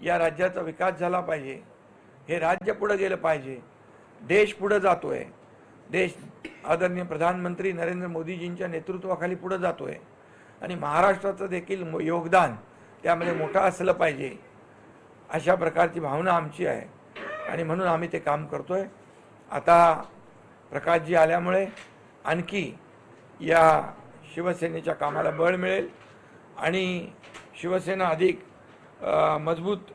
या राज्याचा विकास झाला पाहिजे, हे राज्य पुढे गेलं पाहिजे, देश पुढे जातोय, देश आदरणीय प्रधानमंत्री नरेंद्र मोदीजींच्या नेतृत्वाखाली पुढे जातोय आणि महाराष्ट्राचं देखील योगदान त्यामध्ये मोठं असलं पाहिजे, अशा प्रकारची भावना आमची आहे आणि म्हणून आम्ही ते काम करतोय। आता प्रकाशजी आल्यामुळे आणखी या शिवसेनेच्या कामाला बळ मिळेल आणि शिवसेना अधिक मजबूत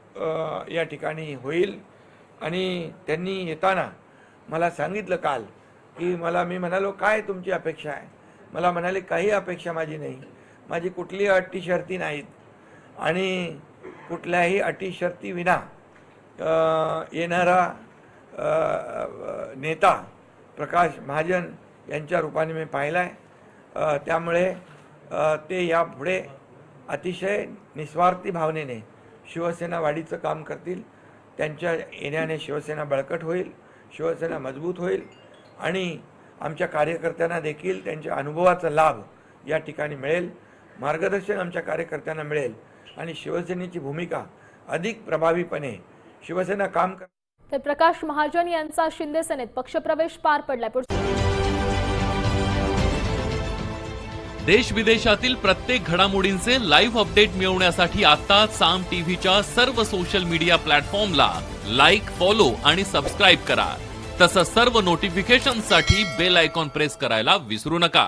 या ठिकाणी होईल। आणि त्यांनी येताना मला सांगितलं काल की मी म्हणालो काय तुमची अपेक्षा आहे, मला म्हणाले काही अपेक्षा माझी नाही, माझी कुठलीही अटी शर्ती नाहीत आणि कुठल्याही अटी शर्ती विना येणारा नेता प्रकाश महाजन यांच्या रूपाने मी पाहिला आहे। त्यामुळे ते यापुढे अतिशय निस्वार्थी भावनेने शिवसेना वाढीचं काम करतील। त्यांच्या येण्याने शिवसेना बळकट होईल, शिवसेना मजबूत होईल आणि आमच्या कार्यकर्त्यांना देखील त्यांच्या अनुभवाचा लाभ या ठिकाणी मिळेल, मार्गदर्शन आमच्या कार्यकर्त्यांना मिळेल आणि शिवसेनेची भूमिका अधिक प्रभावीपणे शिवसेना काम कर। तर प्रकाश महाजन यांचा शिंदे सेनेत पक्षप्रवेश पार पडलाय। देश विदेशातील प्रत्येक घडामोडींचे लाईव्ह अपडेट मिळवण्यासाठी आता साम टीव्हीच्या सर्व सोशल मीडिया प्लॅटफॉर्मला लाईक, फॉलो आणि सबस्क्राईब करा। तसंच सर्व नोटिफिकेशनसाठी बेल आयकॉन प्रेस करायला विसरू नका।